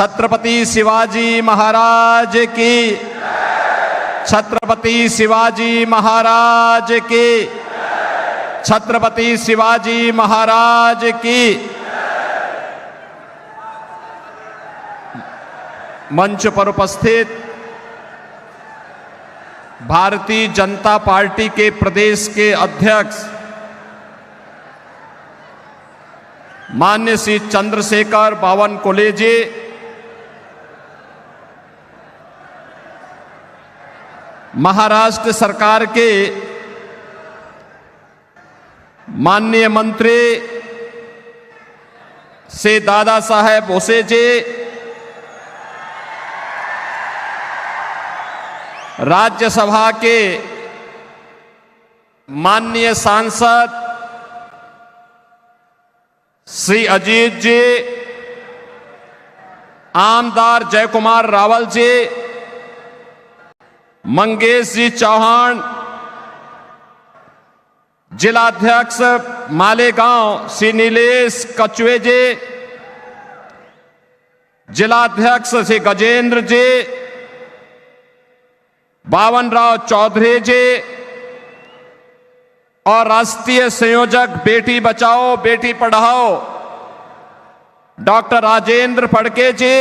छत्रपति शिवाजी महाराज की, छत्रपति शिवाजी महाराज की, छत्रपति शिवाजी महाराज की। मंच पर उपस्थित भारतीय जनता पार्टी के प्रदेश के अध्यक्ष मान्य श्री चंद्रशेखर बावनकुले जी, महाराष्ट्र सरकार के माननीय मंत्री श्री दादा साहेब भोसे जी, राज्यसभा के माननीय सांसद श्री अजीत जी, आमदार जयकुमार रावल जी, मंगेश जी चौहान, जिलाध्यक्ष मालेगांव श्री नीलेश कचुए जी, जिलाध्यक्ष श्री गजेंद्र जी, बावनराव चौधरी जी और राष्ट्रीय संयोजक बेटी बचाओ बेटी पढ़ाओ डॉक्टर राजेंद्र फड़के जी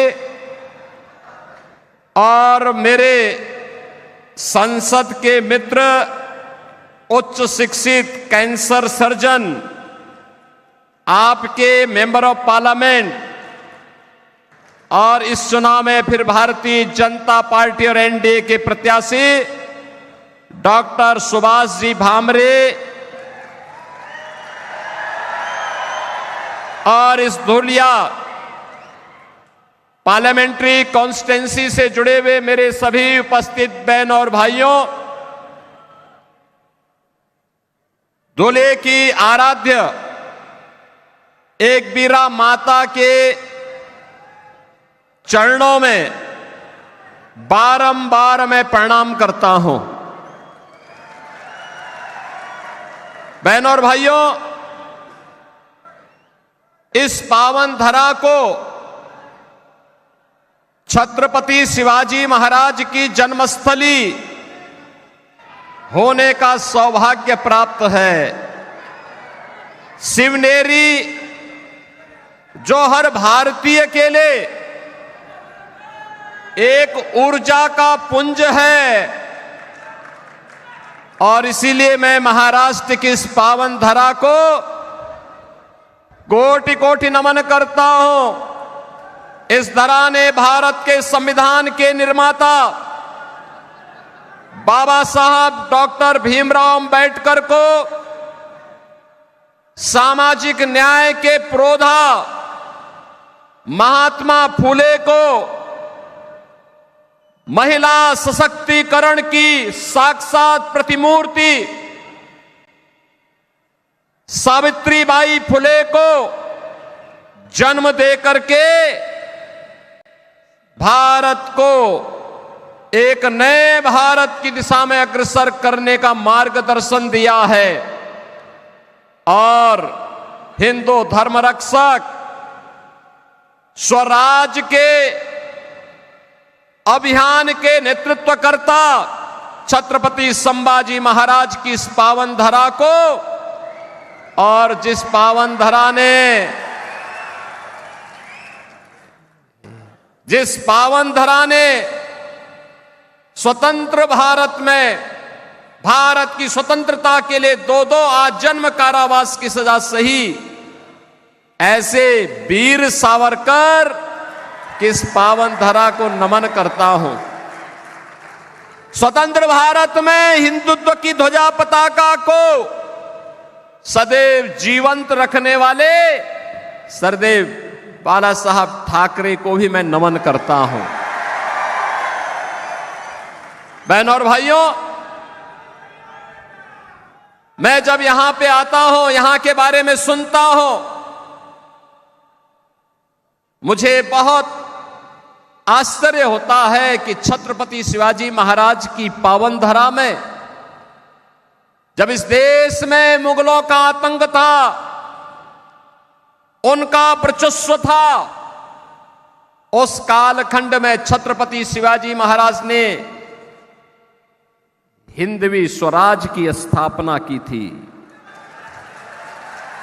और मेरे संसद के मित्र उच्च शिक्षित कैंसर सर्जन, आपके मेंबर ऑफ पार्लियामेंट और इस चुनाव में फिर भारतीय जनता पार्टी और एनडीए के प्रत्याशी डॉक्टर सुभाष जी भामरे और इस धुलिया पार्लियामेंट्री कॉन्स्टिट्यूंसी से जुड़े हुए मेरे सभी उपस्थित बहन और भाइयों, धुले की आराध्य एक बीरा माता के चरणों में बारंबार मैं प्रणाम करता हूं। बहनों और भाइयों, इस पावन धरा को छत्रपति शिवाजी महाराज की जन्मस्थली होने का सौभाग्य प्राप्त है। शिवनेरी जो हर भारतीय के लिए एक ऊर्जा का पुंज है और इसीलिए मैं महाराष्ट्र की इस पावन धरा को कोटि कोटि नमन करता हूं। इस धरा ने भारत के संविधान के निर्माता बाबा साहब डॉक्टर भीमराव अंबेडकर को, सामाजिक न्याय के प्रोधा महात्मा फुले को, महिला सशक्तिकरण की साक्षात प्रतिमूर्ति सावित्रीबाई फुले को जन्म देकर के भारत को एक नए भारत की दिशा में अग्रसर करने का मार्गदर्शन दिया है और हिंदू धर्म रक्षक स्वराज के अभियान के नेतृत्वकर्ता छत्रपति संभाजी महाराज की इस पावन धरा को और जिस पावन धरा ने स्वतंत्र भारत में भारत की स्वतंत्रता के लिए दो आजन्म कारावास की सजा सही ऐसे वीर सावरकर कि इस पावन धरा को नमन करता हूं। स्वतंत्र भारत में हिंदुत्व की ध्वजा पताका को सदैव जीवंत रखने वाले सरदेव बाला साहब ठाकरे को भी मैं नमन करता हूं। बहनों और भाइयों, मैं जब यहां पे आता हूं, यहां के बारे में सुनता हूं, मुझे बहुत आश्चर्य होता है कि छत्रपति शिवाजी महाराज की पावन धरा में जब इस देश में मुगलों का आतंक था, उनका वर्चस्व था, उस कालखंड में छत्रपति शिवाजी महाराज ने हिंदवी स्वराज की स्थापना की थी।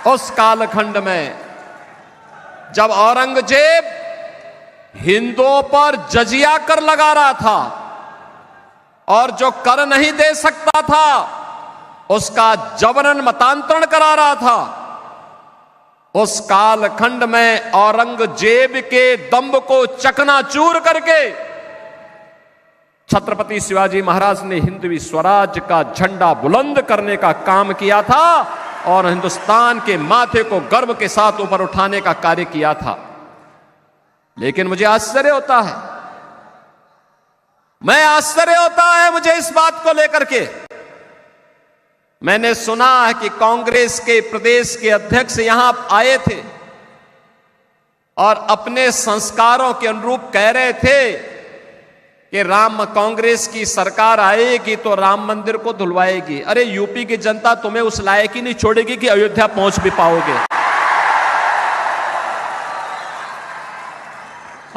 उस कालखंड में जब औरंगजेब हिंदुओं पर जजिया कर लगा रहा था और जो कर नहीं दे सकता था उसका जबरन मतांतरण करा रहा था, उस कालखंड में औरंगजेब के दंभ को चकनाचूर करके छत्रपति शिवाजी महाराज ने हिंदवी स्वराज का झंडा बुलंद करने का काम किया था और हिंदुस्तान के माथे को गर्व के साथ ऊपर उठाने का कार्य किया था। लेकिन मुझे आश्चर्य होता है, मुझे इस बात को लेकर के। मैंने सुना है कि कांग्रेस के प्रदेश के अध्यक्ष यहां आए थे और अपने संस्कारों के अनुरूप कह रहे थे कि कांग्रेस की सरकार आएगी तो राम मंदिर को धुलवाएगी। अरे यूपी की जनता तुम्हें उस लायक ही नहीं छोड़ेगी कि अयोध्या पहुंच भी पाओगे।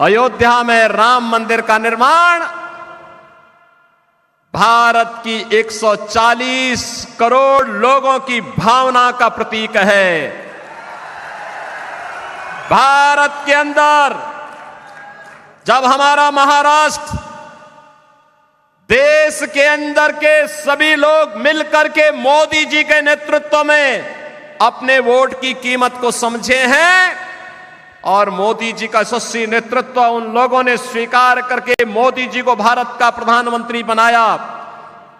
अयोध्या में राम मंदिर का निर्माण भारत की 140 करोड़ लोगों की भावना का प्रतीक है। भारत के अंदर जब हमारा महाराष्ट्र देश के अंदर के सभी लोग मिलकर के मोदी जी के नेतृत्व में अपने वोट की कीमत को समझे हैं और मोदी जी का यशस्वी नेतृत्व उन लोगों ने स्वीकार करके मोदी जी को भारत का प्रधानमंत्री बनाया,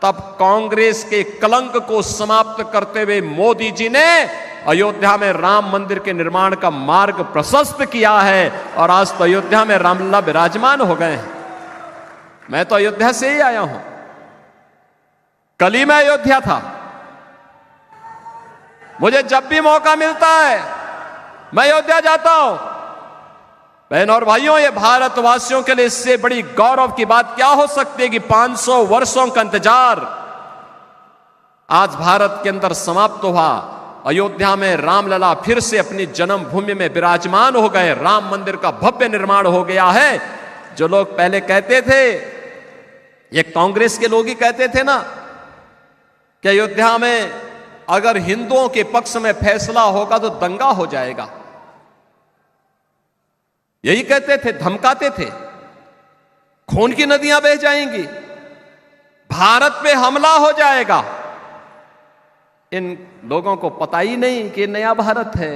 तब कांग्रेस के कलंक को समाप्त करते हुए मोदी जी ने अयोध्या में राम मंदिर के निर्माण का मार्ग प्रशस्त किया है और आज तो अयोध्या में रामलला विराजमान हो गए हैं। मैं तो अयोध्या से ही आया हूं, कल ही मैं अयोध्या था। मुझे जब भी मौका मिलता है मैं अयोध्या जाता हूं। बहनों और भाइयों, ये भारतवासियों के लिए इससे बड़ी गौरव की बात क्या हो सकती है कि 500 वर्षों का इंतजार आज भारत के अंदर समाप्त हुआ। अयोध्या में रामलला फिर से अपनी जन्मभूमि में विराजमान हो गए। राम मंदिर का भव्य निर्माण हो गया है। जो लोग पहले कहते थे, ये कांग्रेस के लोग ही कहते थे ना कि अयोध्या में अगर हिंदुओं के पक्ष में फैसला होगा तो दंगा हो जाएगा, यही कहते थे, धमकाते थे, खून की नदियां बह जाएंगी, भारत पे हमला हो जाएगा। इन लोगों को पता ही नहीं कि नया भारत है,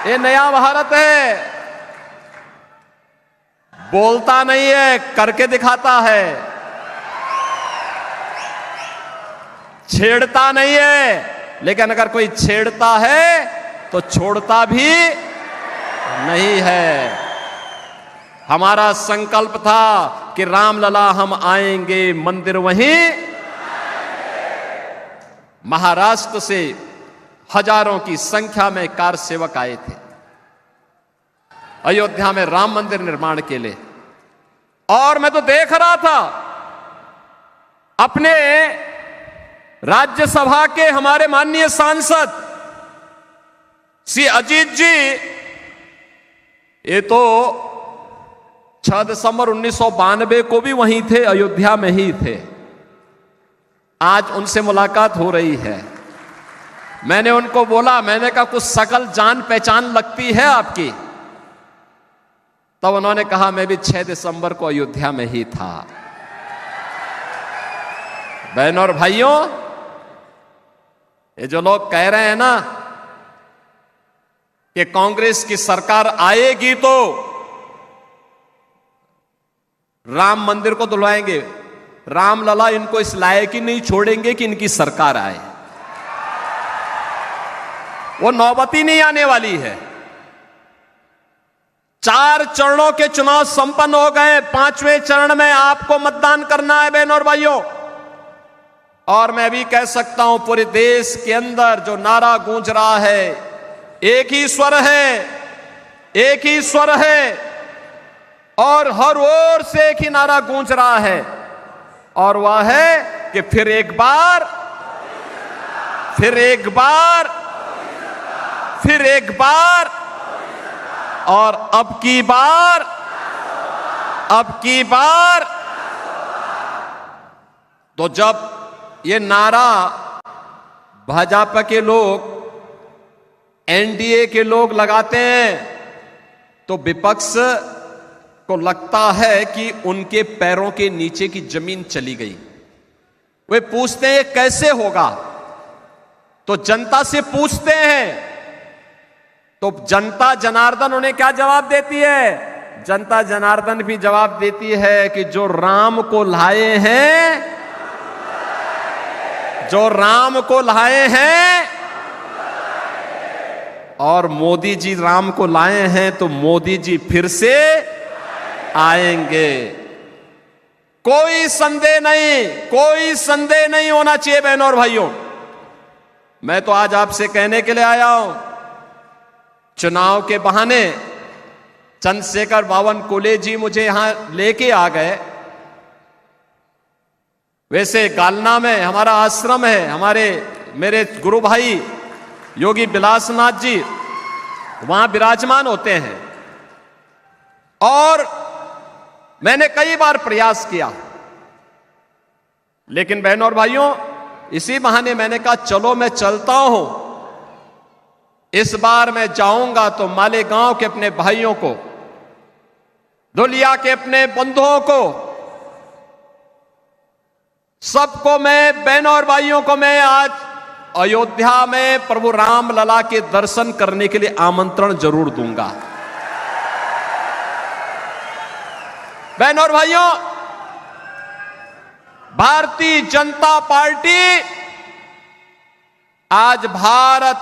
ये नया भारत है। बोलता नहीं है, करके दिखाता है। छेड़ता नहीं है, लेकिन अगर कोई छेड़ता है तो छोड़ता भी नहीं है। हमारा संकल्प था कि रामलला हम आएंगे, मंदिर वहीं। महाराष्ट्र से हजारों की संख्या में कार सेवक आए थे अयोध्या में राम मंदिर निर्माण के लिए, और मैं तो देख रहा था अपने राज्यसभा के हमारे माननीय सांसद श्री अजीत जी, ये तो 6 दिसंबर 1992 को भी वहीं थे, अयोध्या में ही थे। आज उनसे मुलाकात हो रही है। मैंने उनको बोला, मैंने कहा कुछ शकल जान पहचान लगती है आपकी? तब उन्होंने कहा मैं भी 6 दिसंबर को अयोध्या में ही था। बहनों और भाइयों, ये जो लोग कह रहे हैं ना कि कांग्रेस की सरकार आएगी तो राम मंदिर को धुलवाएंगे, रामलला इनको इस लायक ही नहीं छोड़ेंगे कि इनकी सरकार आए। वो नौबत ही नहीं आने वाली है। 4 चरणों के चुनाव संपन्न हो गए, 5वें चरण में आपको मतदान करना है बहनों और भाइयों। और मैं भी कह सकता हूं, पूरे देश के अंदर जो नारा गूंज रहा है, एक ही स्वर है, एक ही स्वर है, और हर ओर से एक ही नारा गूंज रहा है, और वह है कि फिर एक बार, फिर एक बार, फिर एक बार और अब की बार तो जब ये नारा भाजपा के लोग, एनडीए के लोग लगाते हैं तो विपक्ष को लगता है कि उनके पैरों के नीचे की जमीन चली गई। वे पूछते हैं कैसे होगा, तो जनता से पूछते हैं, तो जनता जनार्दन उन्हें क्या जवाब देती है? जनता जनार्दन भी जवाब देती है कि जो राम को लाए हैं, और मोदी जी राम को लाए हैं तो मोदी जी फिर से आएंगे। कोई संदेह नहीं होना चाहिए बहनों और भाइयों। मैं तो आज आपसे कहने के लिए आया हूं, चुनाव के बहाने चंद्रशेखर बावनकुले जी मुझे यहां लेके आ गए। वैसे गालना में हमारा आश्रम है, मेरे गुरु भाई योगी बिलासनाथ जी वहां विराजमान होते हैं, और मैंने कई बार प्रयास किया, लेकिन बहनों और भाइयों इसी बहाने मैंने कहा चलो मैं चलता हूं। इस बार मैं जाऊंगा तो मालेगांव के अपने भाइयों को, धुलिया के अपने बंधुओं को, सबको मैं, बहनों और भाइयों को मैं आज अयोध्या में प्रभु राम लला के दर्शन करने के लिए आमंत्रण जरूर दूंगा। बहनों और भाइयों, भारतीय जनता पार्टी आज भारत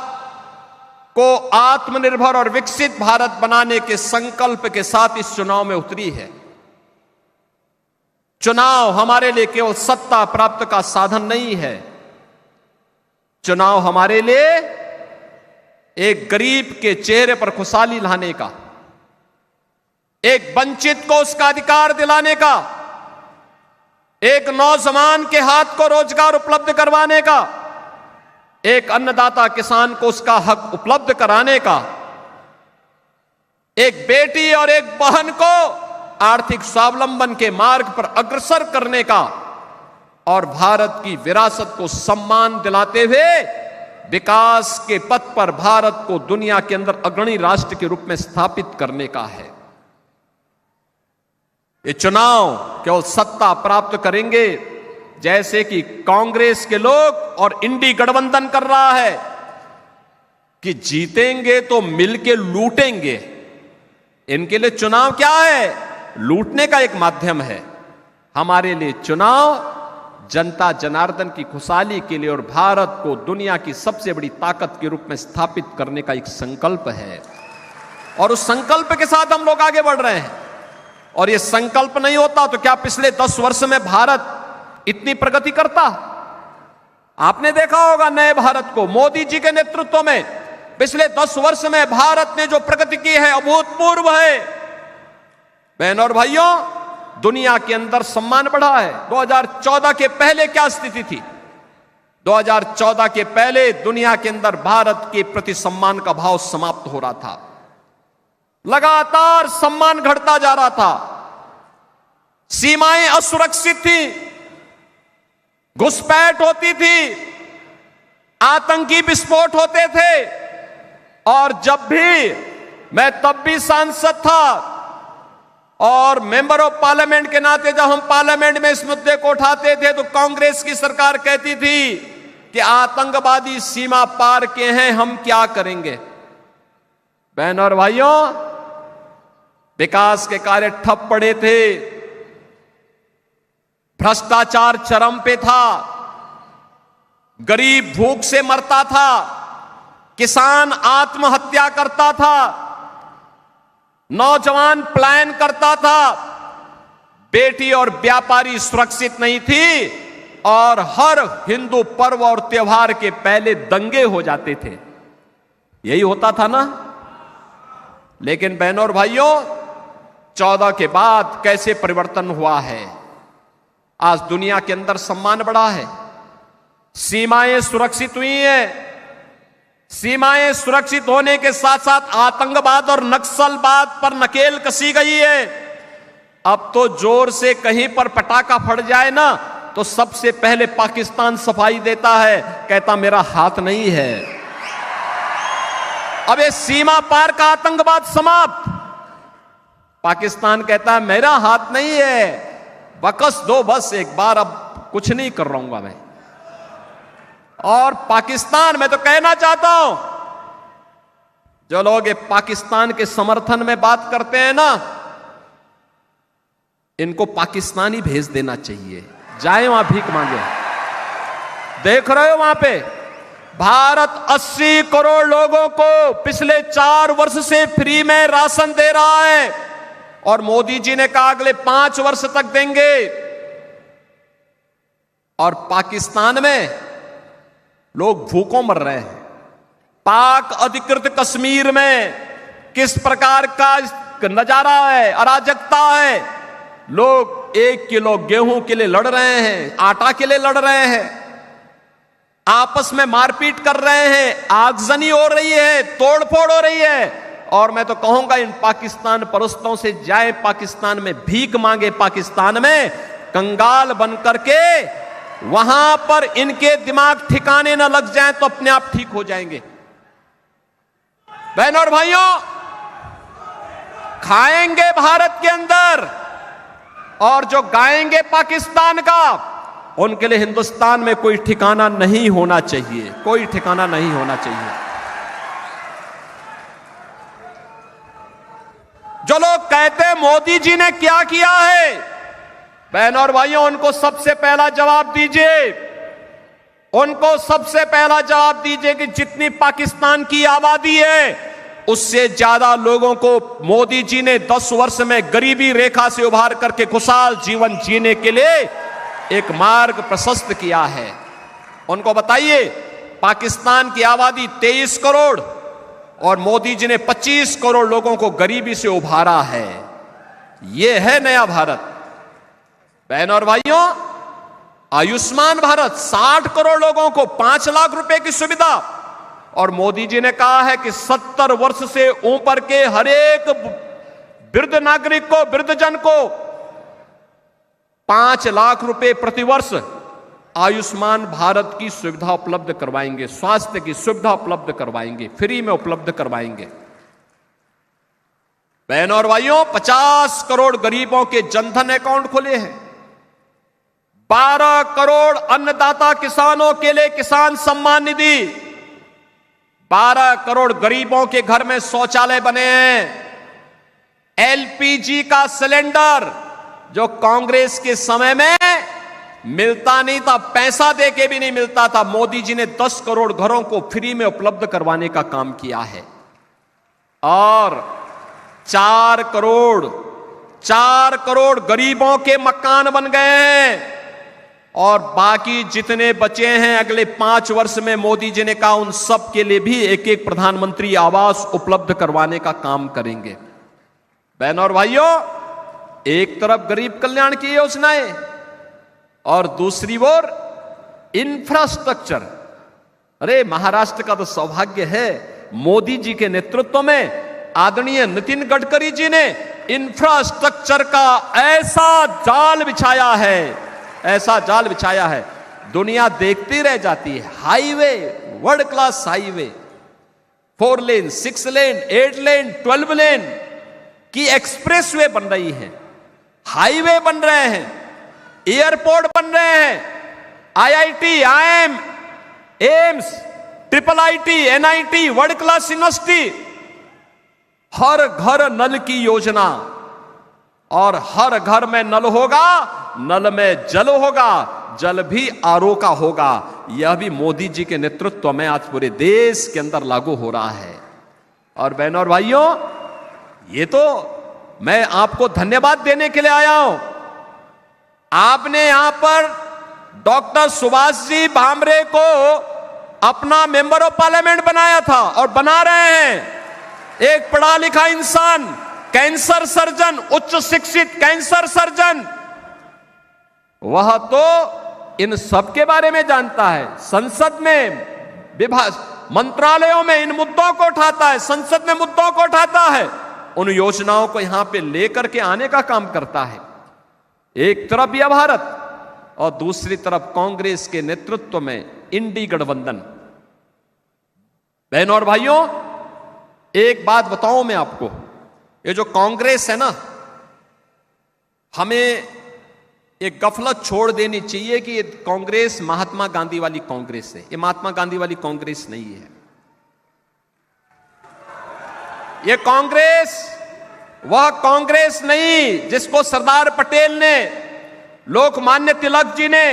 को आत्मनिर्भर और विकसित भारत बनाने के संकल्प के साथ इस चुनाव में उतरी है। चुनाव हमारे लिए केवल सत्ता प्राप्त का साधन नहीं है। चुनाव हमारे लिए एक गरीब के चेहरे पर खुशहाली लाने का, एक वंचित को उसका अधिकार दिलाने का, एक नौजवान के हाथ को रोजगार उपलब्ध करवाने का, एक अन्नदाता किसान को उसका हक उपलब्ध कराने का, एक बेटी और एक बहन को आर्थिक स्वावलंबन के मार्ग पर अग्रसर करने का, और भारत की विरासत को सम्मान दिलाते हुए विकास के पथ पर भारत को दुनिया के अंदर अग्रणी राष्ट्र के रूप में स्थापित करने का है। ये चुनाव केवल सत्ता प्राप्त करेंगे, जैसे कि कांग्रेस के लोग और इंडी गठबंधन कर रहा है कि जीतेंगे तो मिलके लूटेंगे। इनके लिए चुनाव क्या है? लूटने का एक माध्यम है। हमारे लिए चुनाव जनता जनार्दन की खुशहाली के लिए और भारत को दुनिया की सबसे बड़ी ताकत के रूप में स्थापित करने का एक संकल्प है, और उस संकल्प के साथ हम लोग आगे बढ़ रहे हैं। और यह संकल्प नहीं होता तो क्या पिछले 10 वर्ष में भारत इतनी प्रगति करता? आपने देखा होगा नए भारत को मोदी जी के नेतृत्व में पिछले 10 वर्ष में भारत ने जो प्रगति की है अभूतपूर्व है। बहनों और भाइयों, दुनिया के अंदर सम्मान बढ़ा है। 2014 के पहले क्या स्थिति थी? 2014 के पहले दुनिया के अंदर भारत के प्रति सम्मान का भाव समाप्त हो रहा था, लगातार सम्मान घटता जा रहा था, सीमाएं असुरक्षित थी, घुसपैठ होती थी, आतंकी विस्फोट होते थे। और जब भी मैं तब भी सांसद था और मेंबर ऑफ पार्लियामेंट के नाते जब हम पार्लियामेंट में इस मुद्दे को उठाते थे तो कांग्रेस की सरकार कहती थी कि आतंकवादी सीमा पार के हैं, हम क्या करेंगे। बहनों और भाइयों, विकास के कार्य ठप पड़े थे, भ्रष्टाचार चरम पे था, गरीब भूख से मरता था, किसान आत्महत्या करता था, नौजवान पलायन करता था, बेटी और व्यापारी सुरक्षित नहीं थी, और हर हिंदू पर्व और त्योहार के पहले दंगे हो जाते थे। यही होता था ना। लेकिन बहनों और भाइयों, 14 के बाद कैसे परिवर्तन हुआ है। आज दुनिया के अंदर सम्मान बढ़ा है, सीमाएं सुरक्षित हुई हैं, सीमाएं सुरक्षित होने के साथ साथ आतंकवाद और नक्सलवाद पर नकेल कसी गई है। अब तो जोर से कहीं पर पटाखा फट जाए ना तो सबसे पहले पाकिस्तान सफाई देता है, कहता मेरा हाथ नहीं है। अब ये सीमा पार का आतंकवाद समाप्त। पाकिस्तान कहता है मेरा हाथ नहीं है, बकस दो बस एक बार, अब कुछ नहीं कर रहूंगा मैं। और पाकिस्तान, मैं तो कहना चाहता हूं, जो लोग ये पाकिस्तान के समर्थन में बात करते हैं ना, इनको पाकिस्तान ही भेज देना चाहिए, जाए वहां भीख मांगे। देख रहे हो वहां पे भारत 80 करोड़ लोगों को पिछले 4 वर्ष से फ्री में राशन दे रहा है और मोदी जी ने कहा अगले 5 वर्ष तक देंगे। और पाकिस्तान में लोग भूखों मर रहे हैं। पाक अधिकृत कश्मीर में किस प्रकार का नजारा है, अराजकता है। लोग 1 किलो गेहूं के लिए लड़ रहे हैं, आटा के लिए लड़ रहे हैं, आपस में मारपीट कर रहे हैं, आगजनी हो रही है, तोड़फोड़ हो रही है। और मैं तो कहूंगा इन पाकिस्तान परस्तों से जाए पाकिस्तान में भीख मांगे, पाकिस्तान में कंगाल बन करके, वहां पर इनके दिमाग ठिकाने न लग जाए तो अपने आप ठीक हो जाएंगे। बहनों और भाइयों, खाएंगे भारत के अंदर और जो गाएंगे पाकिस्तान का, उनके लिए हिंदुस्तान में कोई ठिकाना नहीं होना चाहिए, कोई ठिकाना नहीं होना चाहिए। जो लोग कहते हैं मोदी जी ने क्या किया है, बहनों और भाइयों, उनको सबसे पहला जवाब दीजिए, उनको सबसे पहला जवाब दीजिए कि जितनी पाकिस्तान की आबादी है उससे ज्यादा लोगों को मोदी जी ने 10 वर्ष में गरीबी रेखा से उभार करके खुशहाल जीवन जीने के लिए एक मार्ग प्रशस्त किया है। उनको बताइए पाकिस्तान की आबादी 23 करोड़ और मोदी जी ने 25 करोड़ लोगों को गरीबी से उभारा है। यह है नया भारत। बहनों और भाइयों, आयुष्मान भारत 60 करोड़ लोगों को 5 लाख रुपए की सुविधा, और मोदी जी ने कहा है कि 70 वर्ष से ऊपर के हर एक वृद्ध नागरिक को, वृद्धजन को 5 लाख रुपए प्रतिवर्ष आयुष्मान भारत की सुविधा उपलब्ध करवाएंगे, स्वास्थ्य की सुविधा उपलब्ध करवाएंगे, फ्री में उपलब्ध करवाएंगे। बहनों और भाइयों, 50 करोड़ गरीबों के जनधन अकाउंट खुले हैं। 12 करोड़ अन्नदाता किसानों के लिए किसान सम्मान निधि, 12 करोड़ गरीबों के घर में शौचालय बने हैं। एलपीजी का सिलेंडर जो कांग्रेस के समय में मिलता नहीं था, पैसा देके भी नहीं मिलता था, मोदी जी ने 10 करोड़ घरों को फ्री में उपलब्ध करवाने का काम किया है। और 4 करोड़ गरीबों के मकान बन गए हैं। और बाकी जितने बचे हैं अगले 5 वर्ष में मोदी जी ने कहा उन सब के लिए भी एक एक प्रधानमंत्री आवास उपलब्ध करवाने का काम करेंगे। बहनों और भाइयों, एक तरफ गरीब कल्याण की योजनाएं और दूसरी ओर इंफ्रास्ट्रक्चर। अरे महाराष्ट्र का तो सौभाग्य है, मोदी जी के नेतृत्व में आदरणीय नितिन गडकरी जी ने इंफ्रास्ट्रक्चर का ऐसा जाल बिछाया है, ऐसा जाल बिछाया है, दुनिया देखती रह जाती है। हाईवे, वर्ल्ड क्लास हाईवे, 4 लेन, 6 लेन, 8 लेन, 12 लेन की एक्सप्रेसवे बन रही है, हाईवे बन रहे हैं, एयरपोर्ट बन रहे हैं, IIT, IM, AIIMS, IIIT, NIT, world class university, हर घर नल की योजना। और हर घर में नल होगा, नल में जल होगा, जल भी आरओ का होगा। यह भी मोदी जी के नेतृत्व में आज पूरे देश के अंदर लागू हो रहा है। और बहनों और भाइयों, ये तो मैं आपको धन्यवाद देने के लिए आया हूं। आपने यहां पर डॉक्टर सुभाष जी भामरे को अपना मेंबर ऑफ पार्लियामेंट बनाया था और बना रहे हैं। एक पढ़ा लिखा इंसान, कैंसर सर्जन, उच्च शिक्षित कैंसर सर्जन, वह तो इन सब के बारे में जानता है। संसद में मंत्रालयों में इन मुद्दों को उठाता है, संसद में मुद्दों को उठाता है, उन योजनाओं को यहां पे लेकर के आने का काम करता है। एक तरफ यह भारत और दूसरी तरफ कांग्रेस के नेतृत्व में इंडी गठबंधन। बहनों और भाइयों, एक बात बताऊं मैं आपको, ये जो कांग्रेस है ना, हमें एक गफलत छोड़ देनी चाहिए कि ये कांग्रेस महात्मा गांधी वाली कांग्रेस है। ये महात्मा गांधी वाली कांग्रेस नहीं है। ये कांग्रेस वह कांग्रेस नहीं जिसको सरदार पटेल ने, लोकमान्य तिलक जी ने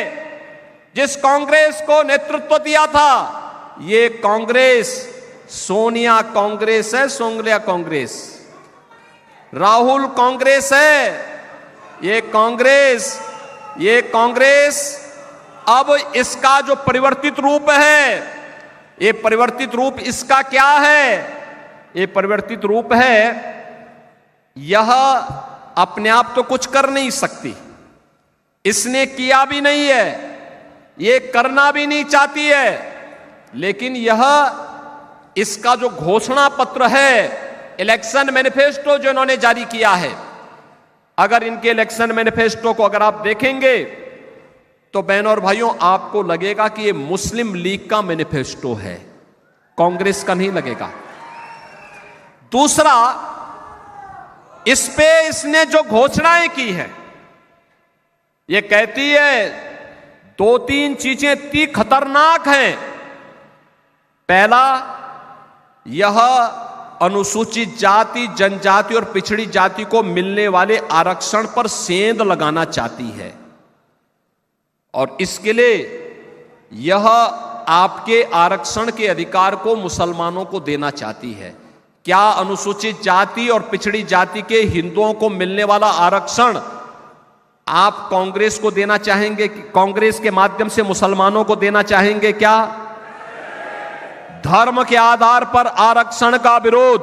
जिस कांग्रेस को नेतृत्व दिया था, ये कांग्रेस सोनिया कांग्रेस है, सोनिया कांग्रेस, राहुल कांग्रेस है। ये कांग्रेस अब इसका जो परिवर्तित रूप है, ये परिवर्तित रूप इसका क्या है? ये परिवर्तित रूप है, यह अपने आप तो कुछ कर नहीं सकती, इसने किया भी नहीं है, ये करना भी नहीं चाहती है, लेकिन यह इसका जो घोषणा पत्र है, इलेक्शन मैनिफेस्टो जो इन्होंने जारी किया है, अगर इनके इलेक्शन मैनिफेस्टो को अगर आप देखेंगे तो बहनों और भाइयों आपको लगेगा कि ये मुस्लिम लीग का मैनिफेस्टो है, कांग्रेस का नहीं लगेगा। दूसरा, इस पे इसने जो घोषणाएं की है, ये कहती है 2-3 चीजें इतनी खतरनाक हैं। पहला, यह अनुसूचित जाति, जनजाति और पिछड़ी जाति को मिलने वाले आरक्षण पर सेंध लगाना चाहती है, और इसके लिए यह आपके आरक्षण के अधिकार को मुसलमानों को देना चाहती है। क्या अनुसूचित जाति और पिछड़ी जाति के हिंदुओं को मिलने वाला आरक्षण आप कांग्रेस को देना चाहेंगे? कांग्रेस के माध्यम से मुसलमानों को देना चाहेंगे क्या? धर्म के आधार पर आरक्षण का विरोध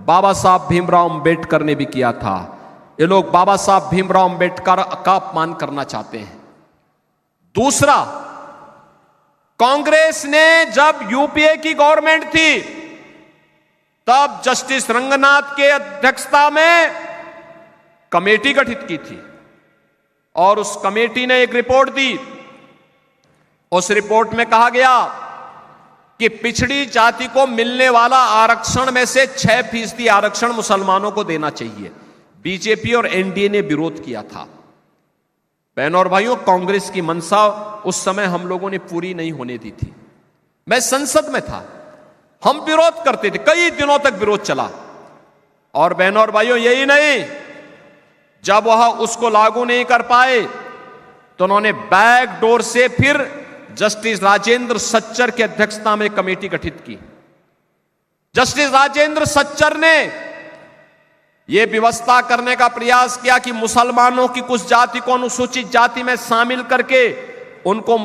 बाबा साहब भीमराव अंबेडकर ने भी किया था। ये लोग बाबा साहब भीमराव अंबेडकर का अपमान करना चाहते हैं। दूसरा, कांग्रेस ने जब यूपीए की गवर्नमेंट थी, तब जस्टिस रंगनाथ के अध्यक्षता में कमेटी गठित की थी, और उस कमेटी ने एक रिपोर्ट दी। उस रिपोर्ट में कहा गया कि पिछड़ी जाति को मिलने वाला आरक्षण में से 6% आरक्षण मुसलमानों को देना चाहिए। बीजेपी और एनडीए ने विरोध किया था। बहनों और भाइयों, कांग्रेस की मंशा उस समय हम लोगों ने पूरी नहीं होने दी थी। मैं संसद में था, हम विरोध करते थे, कई दिनों तक विरोध चला। और बहनों और भाइयों, यही नहीं, जब वह उसको लागू नहीं कर पाए तो उन्होंने बैक डोर से फिर जस्टिस राजेंद्र सच्चर की अध्यक्षता में कमेटी गठित की। जस्टिस राजेंद्र सच्चर ने यह व्यवस्था करने का प्रयास किया कि मुसलमानों की कुछ जाति को अनुसूचित जाति में शामिल करके उनको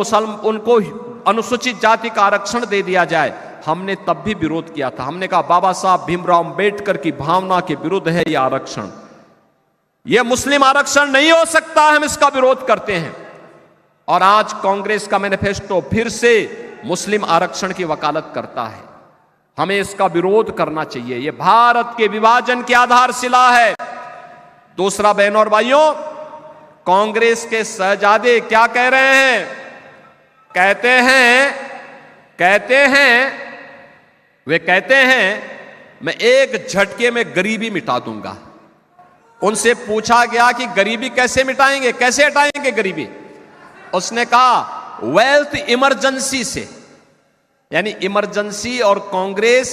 अनुसूचित जाति का आरक्षण दे दिया जाए। हमने तब भी विरोध किया था। हमने कहा बाबा साहब भीमराव अंबेडकर की भावना के विरुद्ध है यह आरक्षण, यह मुस्लिम आरक्षण नहीं हो सकता, हम इसका विरोध करते हैं। और आज कांग्रेस का मैनिफेस्टो फिर से मुस्लिम आरक्षण की वकालत करता है। हमें इसका विरोध करना चाहिए। यह भारत के विभाजन की आधारशिला है। दूसरा, बहनों और भाइयों, कांग्रेस के शहजादे क्या कह रहे हैं? वे कहते हैं मैं एक झटके में गरीबी मिटा दूंगा। उनसे पूछा गया कि गरीबी कैसे मिटाएंगे, कैसे हटाएंगे गरीबी? उसने कहा वेल्थ इमरजेंसी से। यानी इमरजेंसी और कांग्रेस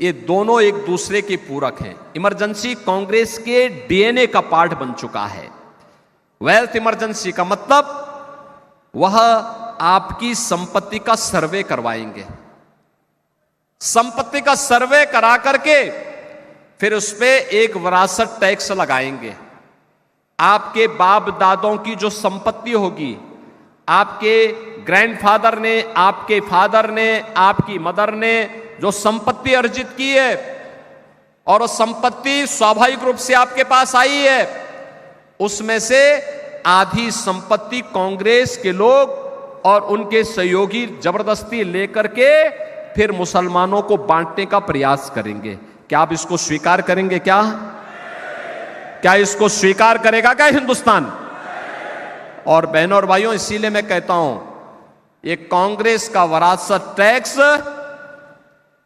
ये दोनों एक दूसरे के पूरक हैं। इमरजेंसी कांग्रेस के डीएनए का पार्ट बन चुका है। वेल्थ इमरजेंसी का मतलब वह आपकी संपत्ति का सर्वे करवाएंगे, संपत्ति का सर्वे करा करके फिर उस पे एक विरासत टैक्स लगाएंगे। आपके बाप दादों की जो संपत्ति होगी, आपके ग्रैंडफादर ने, आपके फादर ने, आपकी मदर ने जो संपत्ति अर्जित की है और वो संपत्ति स्वाभाविक रूप से आपके पास आई है, उसमें से आधी संपत्ति कांग्रेस के लोग और उनके सहयोगी जबरदस्ती लेकर के फिर मुसलमानों को बांटने का प्रयास करेंगे। क्या आप इसको स्वीकार करेंगे? क्या इसको स्वीकार करेगा क्या हिंदुस्तान? और बहनों और भाइयों, इसीलिए मैं कहता हूं, ये कांग्रेस का वरासत टैक्स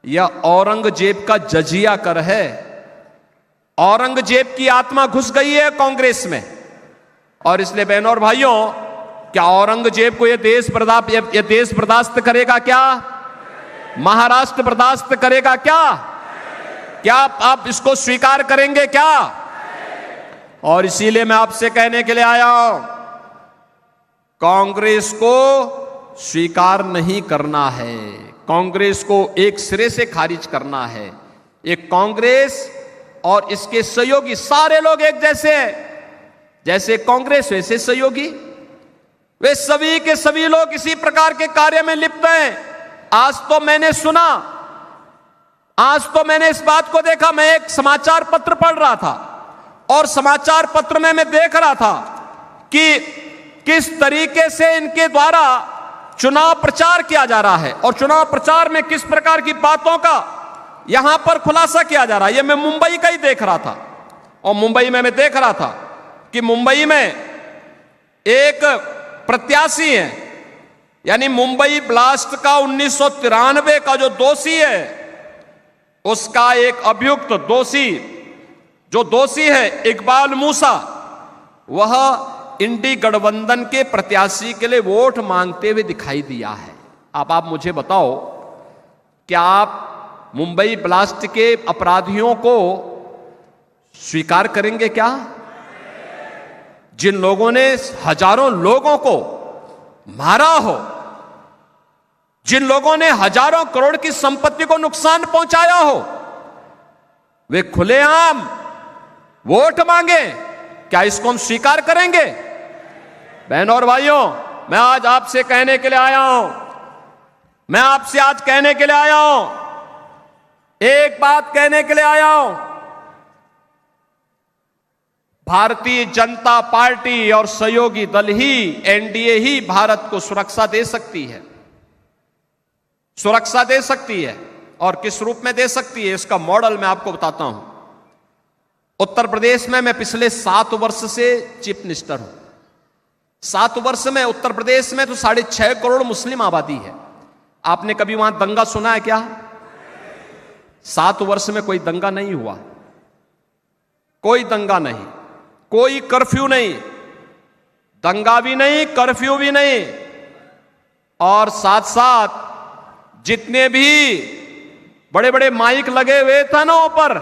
या औरंगजेब का जजिया कर है। औरंगजेब की आत्मा घुस गई है कांग्रेस में, और इसलिए बहनों और भाइयों, क्या औरंगजेब को यह देश बर्दाश्त करेगा? क्या महाराष्ट्र बर्दाश्त करेगा? क्या आप इसको स्वीकार करेंगे? क्या? और इसीलिए मैं आपसे कहने के लिए आया हूं, कांग्रेस को स्वीकार नहीं करना है, कांग्रेस को एक सिरे से खारिज करना है। एक कांग्रेस और इसके सहयोगी सारे लोग एक जैसे हैं, जैसे कांग्रेस वैसे सहयोगी, वे सभी के सभी लोग इसी प्रकार के कार्य में लिप्त हैं। आज तो मैंने इस बात को देखा, मैं एक समाचार पत्र पढ़ रहा था और समाचार पत्र में मैं देख रहा था कि किस तरीके से इनके द्वारा चुनाव प्रचार किया जा रहा है और चुनाव प्रचार में किस प्रकार की बातों का यहां पर खुलासा किया जा रहा है। यह मैं मुंबई का ही देख रहा था, और मुंबई में मैं देख रहा था कि मुंबई में एक प्रत्याशी है, यानी मुंबई ब्लास्ट का 1993 का जो दोषी है, उसका एक अभियुक्त दोषी है इकबाल मूसा, वह इंडी गठबंधन के प्रत्याशी के लिए वोट मांगते हुए दिखाई दिया है। अब आप मुझे बताओ, क्या आप मुंबई ब्लास्ट के अपराधियों को स्वीकार करेंगे? क्या जिन लोगों ने हजारों लोगों को मारा हो, जिन लोगों ने हजारों करोड़ की संपत्ति को नुकसान पहुंचाया हो, वे खुलेआम वोट मांगे? क्या इसको हम स्वीकार करेंगे? बहनों और भाइयों, मैं आज आपसे कहने के लिए आया हूं, एक बात कहने के लिए आया हूं। भारतीय जनता पार्टी और सहयोगी दल ही, एनडीए ही भारत को सुरक्षा दे सकती है। और किस रूप में दे सकती है, इसका मॉडल मैं आपको बताता हूं। उत्तर प्रदेश में मैं पिछले 7 वर्ष से चीफ मिनिस्टर हूं। 7 वर्ष में उत्तर प्रदेश में तो 6.5 करोड़ मुस्लिम आबादी है। आपने कभी वहां दंगा सुना है क्या? 7 वर्ष में कोई दंगा नहीं हुआ, कोई दंगा नहीं, कोई कर्फ्यू नहीं, दंगा भी नहीं, कर्फ्यू भी नहीं। और साथ साथ जितने भी बड़े बड़े माइक लगे हुए थे ना ऊपर,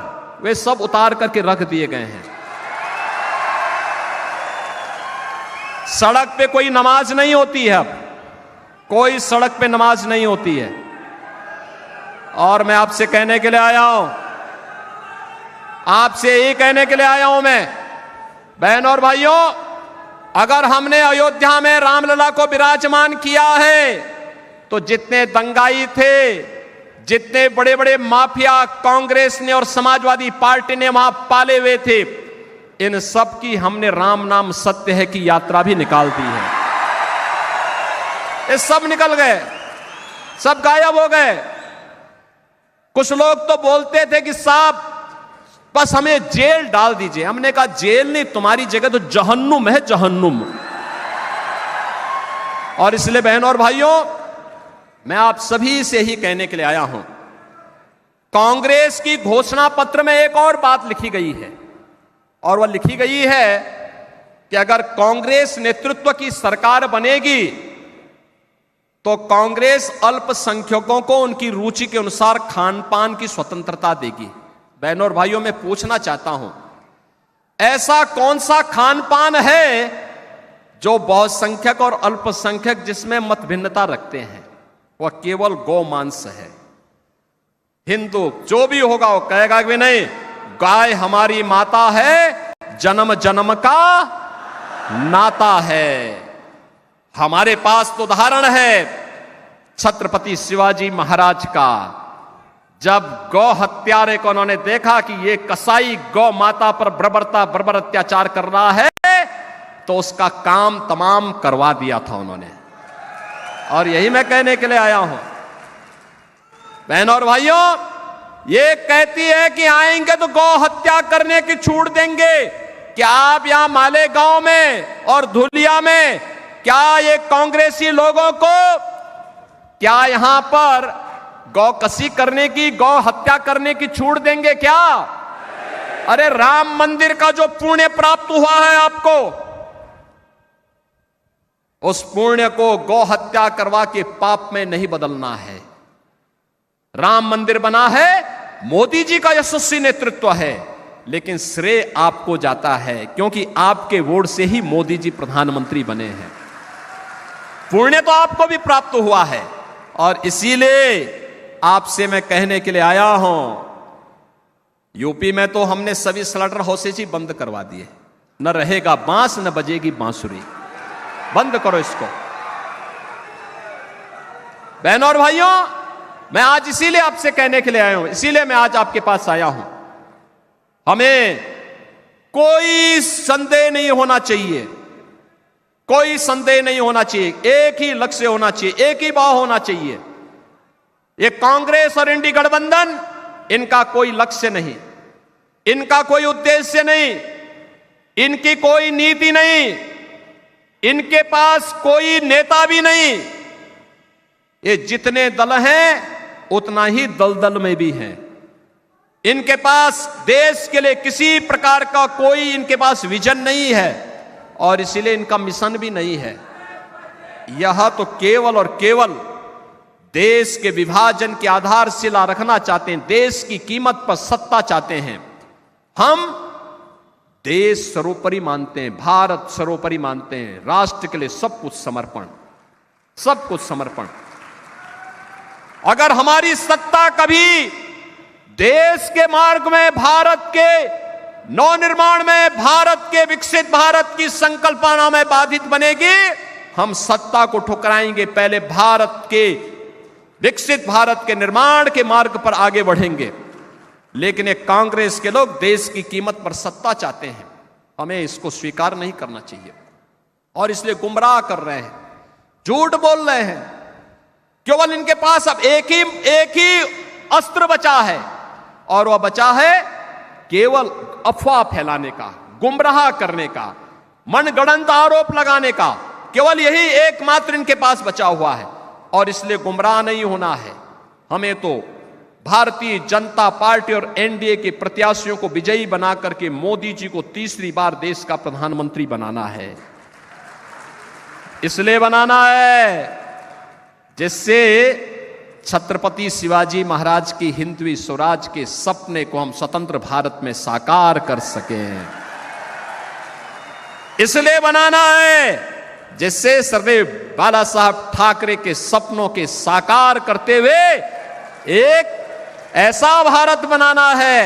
वे सब उतार करके रख दिए गए हैं। सड़क पे कोई नमाज नहीं होती है, अब कोई सड़क पे नमाज नहीं होती है। और मैं आपसे कहने के लिए आया हूं, मैं, बहनों और भाइयों, अगर हमने अयोध्या में रामलला को विराजमान किया है, तो जितने दंगाई थे, जितने बड़े बड़े माफिया कांग्रेस ने और समाजवादी पार्टी ने वहां पाले हुए थे, इन सब की हमने राम नाम सत्य है की यात्रा भी निकाल दी है। ये सब निकल गए, सब गायब हो गए। कुछ लोग तो बोलते थे कि साहब बस हमें जेल डाल दीजिए। हमने कहा जेल नहीं, तुम्हारी जगह तो जहन्नुम है, जहन्नुम। और इसलिए बहनों और भाइयों, मैं आप सभी से ही कहने के लिए आया हूं, कांग्रेस की घोषणा पत्र में एक और बात लिखी गई है, और वह लिखी गई है कि अगर कांग्रेस नेतृत्व की सरकार बनेगी तो कांग्रेस अल्पसंख्यकों को उनकी रुचि के अनुसार खान पान की स्वतंत्रता देगी। बहनों और भाइयों, मैं पूछना चाहता हूं, ऐसा कौन सा खान पान है जो बहुसंख्यक और अल्पसंख्यक जिसमें मत भिन्नता रखते हैं? वह केवल गौ मांस है। हिंदू जो भी होगा वो कहेगा कि नहीं, गाय हमारी माता है, जन्म जन्म का नाता है। हमारे पास तो उदाहरण है छत्रपति शिवाजी महाराज का। जब गौ हत्यारे को उन्होंने देखा कि ये कसाई गौ माता पर बर्बर अत्याचार कर रहा है, तो उसका काम तमाम करवा दिया था उन्होंने। और यही मैं कहने के लिए आया हूं, बहनों और भाइयों, ये कहती है कि आएंगे तो गौ हत्या करने की छूट देंगे। क्या आप यहां मालेगांव में और धुलिया में क्या ये कांग्रेसी लोगों को क्या यहां पर गौ कसी करने की, गौ हत्या करने की छूट देंगे क्या? अरे राम मंदिर का जो पुण्य प्राप्त हुआ है आपको, उस पुण्य को गौ हत्या करवा के पाप में नहीं बदलना है। राम मंदिर बना है, मोदी जी का यशस्वी नेतृत्व है, लेकिन श्रेय आपको जाता है क्योंकि आपके वोट से ही मोदी जी प्रधानमंत्री बने हैं। पुण्य तो आपको भी प्राप्त हुआ है और इसीलिए आपसे मैं कहने के लिए आया हूं, यूपी में तो हमने सभी स्लॉटर हाउसेज ही बंद करवा दिए। न रहेगा बांस न बजेगी बांसुरी। बंद करो इसको। बहनों और भाइयों, मैं आज इसीलिए आपसे कहने के लिए आया हूं, इसीलिए मैं आज आपके पास आया हूं। हमें कोई संदेह नहीं होना चाहिए, कोई संदेह नहीं होना चाहिए। एक ही लक्ष्य होना चाहिए, एक ही भाव होना चाहिए। ये कांग्रेस और इंडी गठबंधन, इनका कोई लक्ष्य नहीं, इनका कोई उद्देश्य नहीं, इनकी कोई नीति नहीं, इनके पास कोई नेता भी नहीं। ये जितने दल हैं उतना ही दलदल में भी हैं। इनके पास देश के लिए किसी प्रकार का कोई इनके पास विजन नहीं है और इसीलिए इनका मिशन भी नहीं है। यह तो केवल और केवल देश के विभाजन की आधारशिला रखना चाहते हैं, देश की कीमत पर सत्ता चाहते हैं। हम देश सर्वोपरि मानते हैं, भारत सर्वोपरि मानते हैं, राष्ट्र के लिए सब कुछ समर्पण, सब कुछ समर्पण। अगर हमारी सत्ता कभी देश के मार्ग में, भारत के नवनिर्माण में, भारत के विकसित भारत की संकल्पना में बाधित बनेगी, हम सत्ता को ठुकराएंगे। पहले भारत के विकसित भारत के निर्माण के मार्ग पर आगे बढ़ेंगे। लेकिन एक कांग्रेस के लोग देश की कीमत पर सत्ता चाहते हैं। हमें इसको स्वीकार नहीं करना चाहिए और इसलिए गुमराह कर रहे हैं, झूठ बोल रहे हैं। केवल इनके पास अब एक ही अस्त्र बचा है और वह बचा है केवल अफवाह फैलाने का, गुमराह करने का, मनगढ़ंत आरोप लगाने का। केवल यही एकमात्र इनके पास बचा हुआ है और इसलिए गुमराह नहीं होना है। हमें तो भारतीय जनता पार्टी और एनडीए के प्रत्याशियों को विजयी बना करके मोदी जी को तीसरी बार देश का प्रधानमंत्री बनाना है। इसलिए बनाना है जिससे छत्रपति शिवाजी महाराज की हिंदवी स्वराज के सपने को हम स्वतंत्र भारत में साकार कर सकें। इसलिए बनाना है जिससे सरदेव बाला साहब ठाकरे के सपनों के साकार करते हुए एक ऐसा भारत बनाना है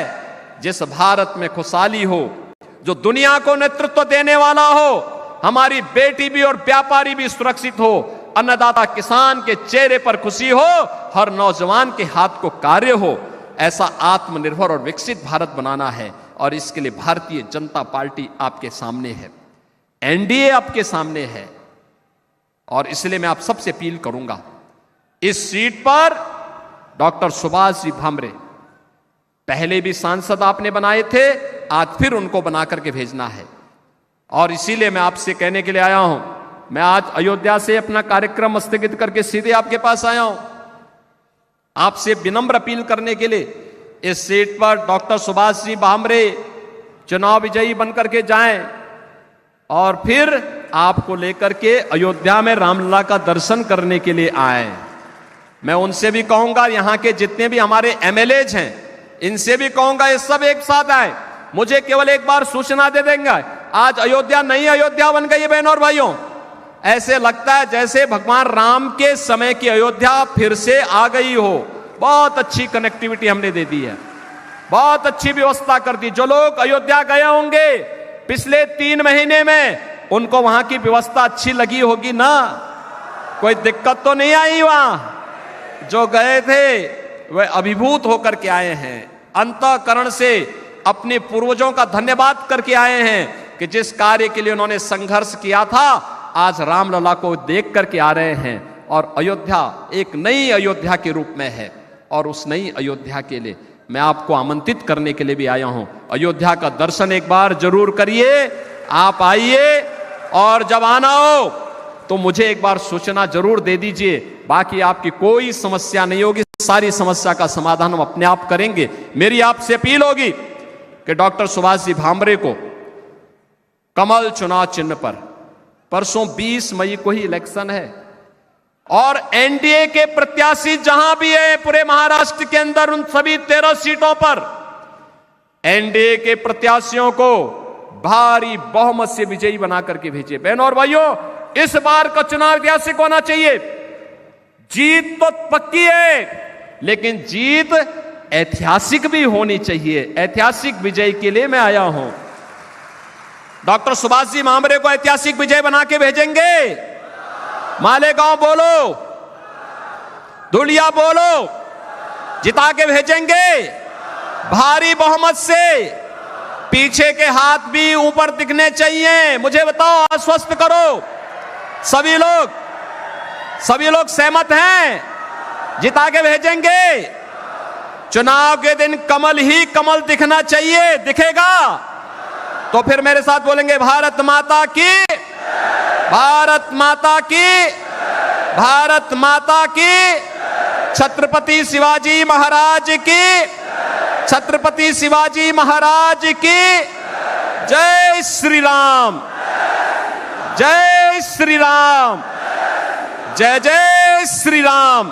जिस भारत में खुशहाली हो, जो दुनिया को नेतृत्व देने वाला हो, हमारी बेटी भी और व्यापारी भी सुरक्षित हो, अन्नदाता किसान के चेहरे पर खुशी हो, हर नौजवान के हाथ को कार्य हो। ऐसा आत्मनिर्भर और विकसित भारत बनाना है और इसके लिए भारतीय जनता पार्टी आपके सामने है, एनडीए आपके सामने है। और इसलिए मैं आप सबसे अपील करूंगा, इस सीट पर डॉक्टर सुभाष जी भामरे पहले भी सांसद आपने बनाए थे, आज फिर उनको बना करके भेजना है। और इसीलिए मैं आपसे कहने के लिए आया हूं, मैं आज अयोध्या से अपना कार्यक्रम स्थगित करके सीधे आपके पास आया हूं, आपसे विनम्र अपील करने के लिए इस सीट पर डॉक्टर सुभाष जी भामरे चुनाव विजयी बनकर के जाएं और फिर आपको लेकर के अयोध्या में रामलला का दर्शन करने के लिए आए। मैं उनसे भी कहूंगा, यहां के जितने भी हमारे एमएलएज हैं, इनसे भी कहूंगा ये सब एक साथ आए। मुझे केवल एक बार सूचना दे देंगे, आज अयोध्या नई अयोध्या बन गई है। बहनों और भाइयों, ऐसे लगता है जैसे भगवान राम के समय की अयोध्या फिर से आ गई हो। बहुत अच्छी कनेक्टिविटी हमने दे दी है, बहुत अच्छी व्यवस्था कर दी। जो लोग अयोध्या गए होंगे पिछले 3 महीने में, उनको वहां की व्यवस्था अच्छी लगी होगी ना, कोई दिक्कत तो नहीं आई। वहां जो गए थे वे अभिभूत होकर के आए हैं, अंतःकरण से अपने पूर्वजों का धन्यवाद करके आए हैं कि जिस कार्य के लिए उन्होंने संघर्ष किया था, आज रामलला को देख करके आ रहे हैं और अयोध्या एक नई अयोध्या के रूप में है। और उस नई अयोध्या के लिए मैं आपको आमंत्रित करने के लिए भी आया हूं। अयोध्या का दर्शन एक बार जरूर करिए, आप आइए, और जब आना हो तो मुझे एक बार सूचना जरूर दे दीजिए। बाकी आपकी कोई समस्या नहीं होगी, सारी समस्या का समाधान हम अपने आप करेंगे। मेरी आपसे अपील होगी कि डॉक्टर सुभाष जी भामरे को कमल चुनाव चिन्ह पर, परसों 20 मई को ही इलेक्शन है, और एनडीए के प्रत्याशी जहां भी है पूरे महाराष्ट्र के अंदर, उन सभी 13 सीटों पर एनडीए के प्रत्याशियों को भारी बहुमत से विजयी बना करके भेजिए। बहनों और भाइयों, इस बार का चुनाव ऐतिहासिक होना चाहिए। जीत तो पक्की है, लेकिन जीत ऐतिहासिक भी होनी चाहिए। ऐतिहासिक विजय के लिए मैं आया हूं। डॉक्टर सुभाष जी भामरे को ऐतिहासिक विजय बना के भेजेंगे। मालेगांव बोलो, धुलिया बोलो, जिता के भेजेंगे भारी बहुमत से। पीछे के हाथ भी ऊपर दिखने चाहिए। मुझे बताओ, आश्वस्त करो, सभी लोग सहमत हैं? जिता के भेजेंगे। चुनाव के दिन कमल ही कमल दिखना चाहिए। दिखेगा तो फिर मेरे साथ बोलेंगे, भारत माता की, भारत माता की, भारत माता की, छत्रपति शिवाजी महाराज की, छत्रपति शिवाजी महाराज की। जय श्री राम, जय श्री राम, जय जय श्री राम।